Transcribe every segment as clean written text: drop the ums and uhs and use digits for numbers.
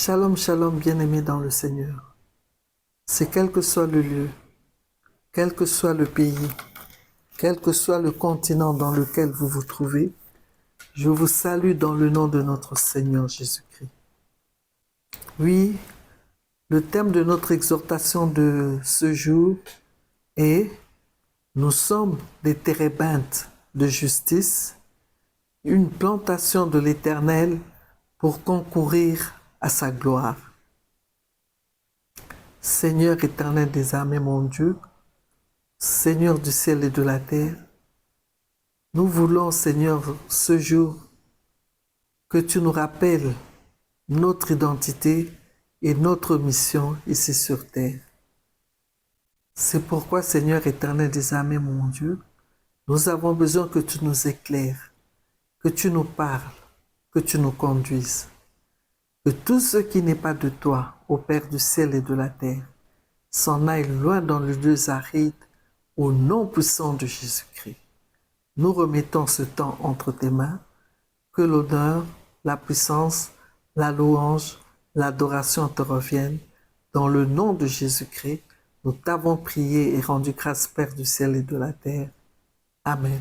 Shalom, shalom, bien-aimés dans le Seigneur. C'est quel que soit le lieu, quel que soit le pays, quel que soit le continent dans lequel vous vous trouvez, je vous salue dans le nom de notre Seigneur Jésus-Christ. Oui, le thème de notre exhortation de ce jour est « Nous sommes des térébinthes de justice, une plantation de l'Éternel pour concourir à sa gloire. » Seigneur éternel des armées, mon Dieu, Seigneur du ciel et de la terre, nous voulons, Seigneur, ce jour, que tu nous rappelles notre identité et notre mission ici sur terre. C'est pourquoi, Seigneur éternel des armées, mon Dieu, nous avons besoin que tu nous éclaires, que tu nous parles, que tu nous conduises. Que tout ce qui n'est pas de toi, ô Père du ciel et de la terre, s'en aille loin dans le lieu aride, au nom puissant de Jésus-Christ. Nous remettons ce temps entre tes mains, que l'honneur, la puissance, la louange, l'adoration te reviennent. Dans le nom de Jésus-Christ, nous t'avons prié et rendu grâce, Père du ciel et de la terre. Amen.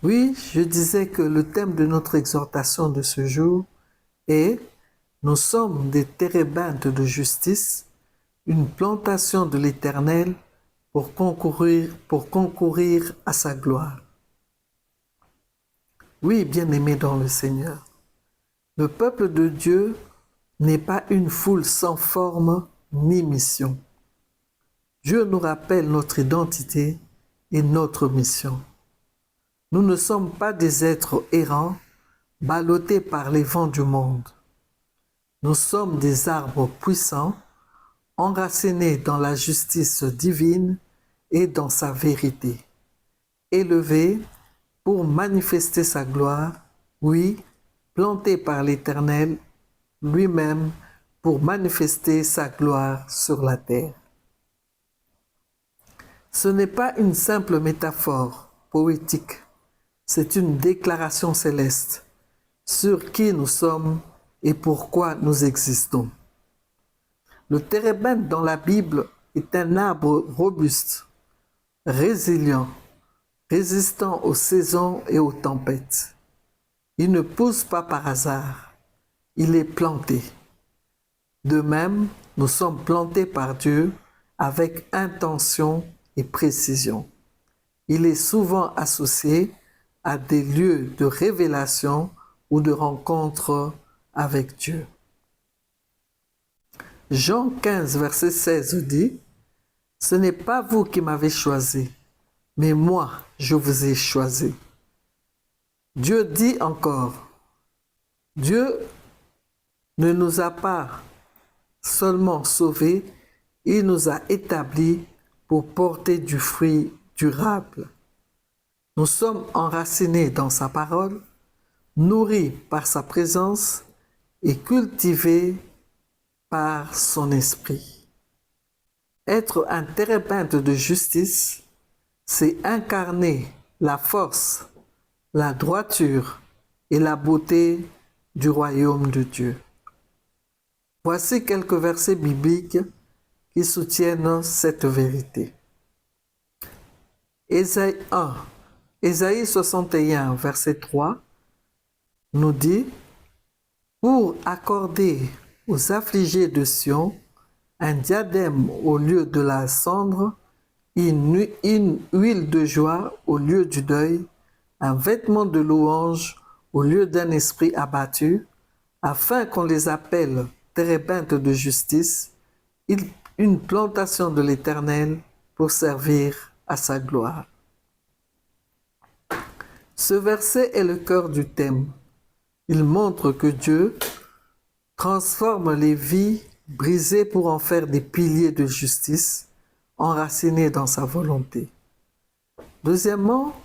Oui, je disais que le thème de notre exhortation de ce jour est « Nous sommes des térébinthes de justice, une plantation de l'Éternel pour concourir à sa gloire. » Oui, bien-aimés dans le Seigneur, le peuple de Dieu n'est pas une foule sans forme ni mission. Dieu nous rappelle notre identité et notre mission. Nous ne sommes pas des êtres errants, ballottés par les vents du monde. Nous sommes des arbres puissants, enracinés dans la justice divine et dans sa vérité, élevés pour manifester sa gloire, oui, plantés par l'Éternel lui-même pour manifester sa gloire sur la terre. Ce n'est pas une simple métaphore poétique, c'est une déclaration céleste sur qui nous sommes et pourquoi nous existons. Le térébinthe dans la Bible est un arbre robuste, résilient, résistant aux saisons et aux tempêtes. Il ne pousse pas par hasard, il est planté. De même, nous sommes plantés par Dieu avec intention et précision. Il est souvent associé à des lieux de révélation ou de rencontre avec Dieu. Jean 15, verset 16 dit « Ce n'est pas vous qui m'avez choisi, mais moi, je vous ai choisi. » Dieu dit encore, Dieu ne nous a pas seulement sauvés, il nous a établis pour porter du fruit durable. Nous sommes enracinés dans sa parole, nourris par sa présence et cultivés par son esprit. Être un térébinthe de justice, c'est incarner la force, la droiture et la beauté du royaume de Dieu. Voici quelques versets bibliques qui soutiennent cette vérité. Ésaïe 61, verset 3, nous dit « Pour accorder aux affligés de Sion un diadème au lieu de la cendre, une huile de joie au lieu du deuil, un vêtement de louange au lieu d'un esprit abattu, afin qu'on les appelle térébinthes de justice, une plantation de l'Éternel pour servir à sa gloire. » Ce verset est le cœur du thème. Il montre que Dieu transforme les vies brisées pour en faire des piliers de justice, enracinés dans sa volonté. Deuxièmement,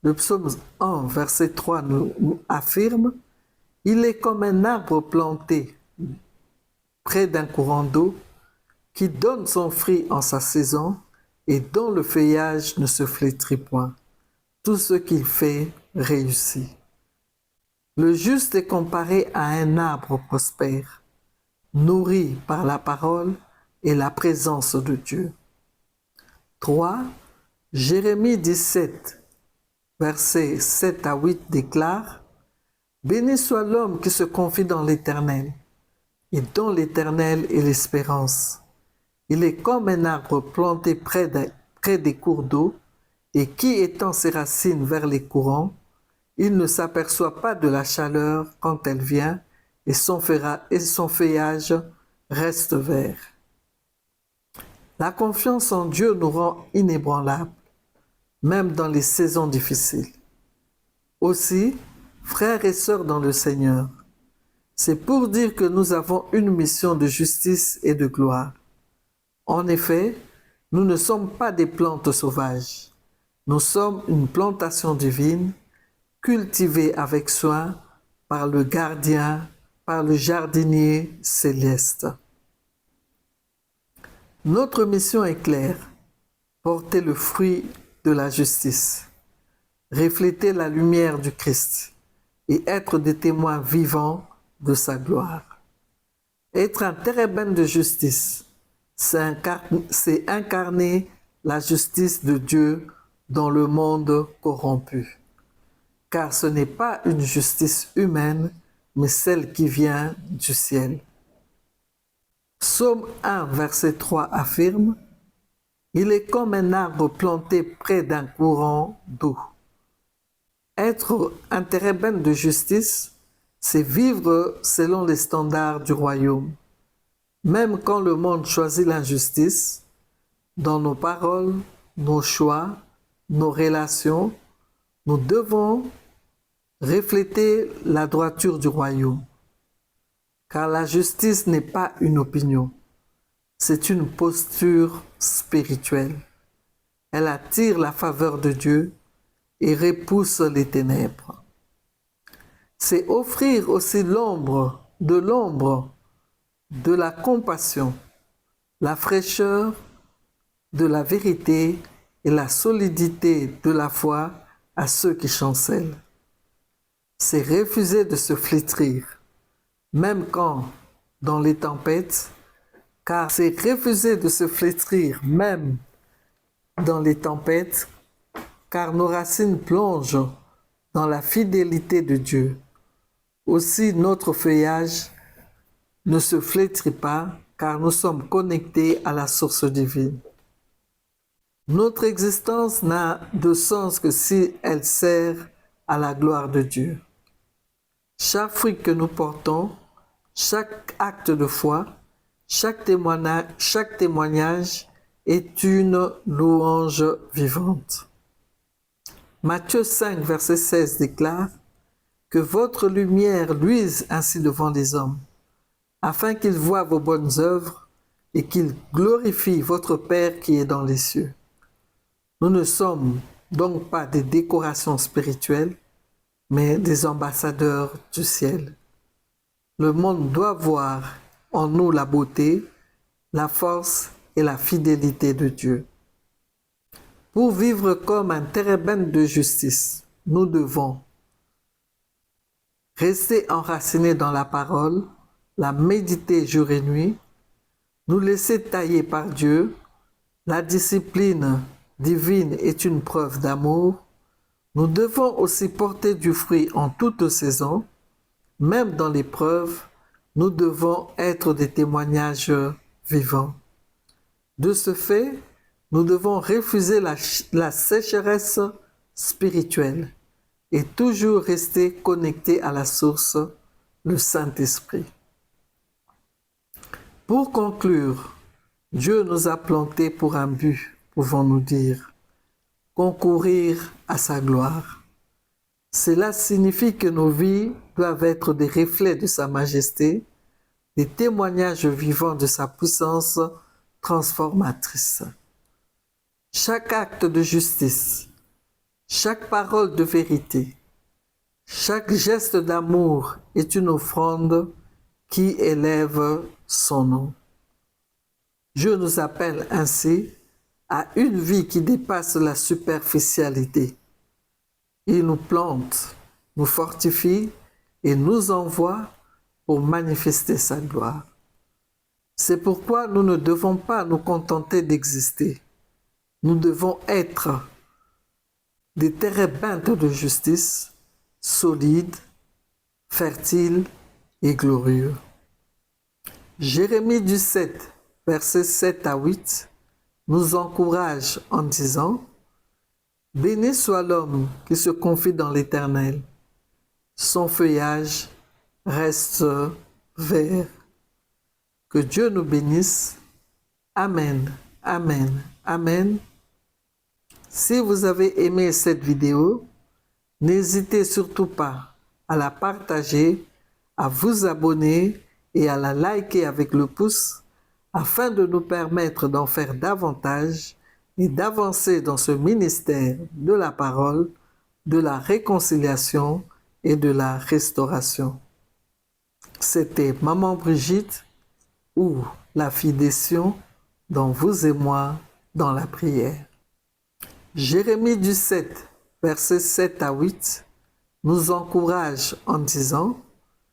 le psaume 1, verset 3 nous affirme « Il est comme un arbre planté près d'un courant d'eau qui donne son fruit en sa saison et dont le feuillage ne se flétrit point. Tout ce qu'il fait réussit. » Le juste est comparé à un arbre prospère, nourris par la parole et la présence de Dieu. 3. Jérémie 17, versets 7 à 8 déclare « Béni soit l'homme qui se confie dans l'Éternel, et dont l'Éternel est l'espérance. Il est comme un arbre planté près des cours d'eau, et qui étend ses racines vers les courants, il ne s'aperçoit pas de la chaleur quand elle vient, et son feuillage reste vert. » La confiance en Dieu nous rend inébranlables, même dans les saisons difficiles. Aussi, frères et sœurs dans le Seigneur, c'est pour dire que nous avons une mission de justice et de gloire. En effet, nous ne sommes pas des plantes sauvages. Nous sommes une plantation divine, cultivée avec soin par le gardien, par le jardinier céleste. Notre mission est claire, porter le fruit de la justice, refléter la lumière du Christ et être des témoins vivants de sa gloire. Être un térébin de justice, c'est incarner la justice de Dieu dans le monde corrompu. Car ce n'est pas une justice humaine, mais celle qui vient du ciel. Psaume 1, verset 3 affirme « Il est comme un arbre planté près d'un courant d'eau. » Être un térébin de justice, c'est vivre selon les standards du royaume. Même quand le monde choisit l'injustice, dans nos paroles, nos choix, nos relations, nous devons refléter la droiture du royaume. Car la justice n'est pas une opinion, c'est une posture spirituelle. Elle attire la faveur de Dieu et repousse les ténèbres. C'est offrir aussi l'ombre, de la compassion, la fraîcheur de la vérité et la solidité de la foi à ceux qui chancellent. C'est refuser de se flétrir, même quand, dans les tempêtes, car c'est refuser de se flétrir, même dans les tempêtes, car nos racines plongent dans la fidélité de Dieu. Aussi notre feuillage ne se flétrit pas, car nous sommes connectés à la source divine. Notre existence n'a de sens que si elle sert à la gloire de Dieu. Chaque fruit que nous portons, chaque acte de foi, chaque témoignage est une louange vivante. Matthieu 5, verset 16 déclare « Que votre lumière luise ainsi devant les hommes, afin qu'ils voient vos bonnes œuvres et qu'ils glorifient votre Père qui est dans les cieux. » Nous ne sommes donc pas des décorations spirituelles, mais des ambassadeurs du ciel. Le monde doit voir en nous la beauté, la force et la fidélité de Dieu. Pour vivre comme un térébin de justice, nous devons rester enracinés dans la parole, la méditer jour et nuit, nous laisser tailler par Dieu. La discipline divine est une preuve d'amour. Nous devons aussi porter du fruit en toute saison. Même dans l'épreuve, nous devons être des témoignages vivants. De ce fait, nous devons refuser la sécheresse spirituelle et toujours rester connectés à la source, le Saint-Esprit. Pour conclure, Dieu nous a plantés pour un but, pouvons-nous dire, concourir à sa gloire. Cela signifie que nos vies doivent être des reflets de sa majesté, des témoignages vivants de sa puissance transformatrice. Chaque acte de justice, chaque parole de vérité, chaque geste d'amour est une offrande qui élève son nom. Dieu nous appelle ainsi à une vie qui dépasse la superficialité. Il nous plante, nous fortifie et nous envoie pour manifester sa gloire. C'est pourquoi nous ne devons pas nous contenter d'exister. Nous devons être des térébintes de justice, solides, fertiles et glorieux. Jérémie 17, versets 7 à 8, nous encourage en disant « Béni soit l'homme qui se confie dans l'Éternel. Son feuillage reste vert. » Que Dieu nous bénisse. Amen, amen, amen. Si vous avez aimé cette vidéo, n'hésitez surtout pas à la partager, à vous abonner et à la liker avec le pouce afin de nous permettre d'en faire davantage et d'avancer dans ce ministère de la parole, de la réconciliation et de la restauration. C'était Maman Brigitte ou la fille des Sions dans Vous et moi dans la prière. Jérémie 17, versets 7 à 8, nous encourage en disant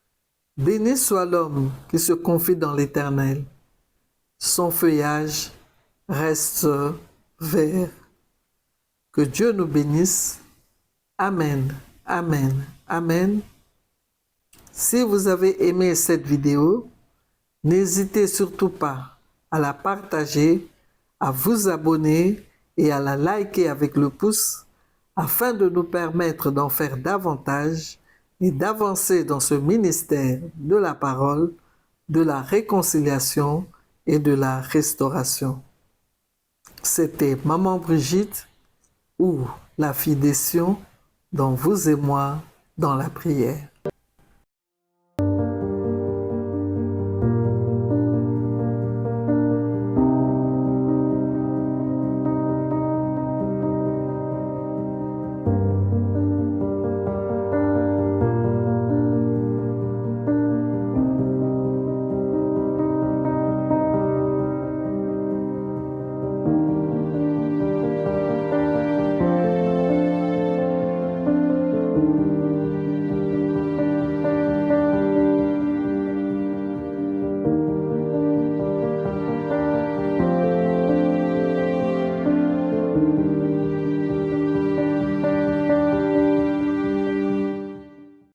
« Béni soit l'homme qui se confie dans l'Éternel. Son feuillage reste vert. » Que Dieu nous bénisse. Amen, amen, amen. Si vous avez aimé cette vidéo, n'hésitez surtout pas à la partager, à vous abonner et à la liker avec le pouce afin de nous permettre d'en faire davantage et d'avancer dans ce ministère de la parole, de la réconciliation et de la restauration. C'était Maman Brigitte ou la fille des Sions dans Vous et moi dans la prière.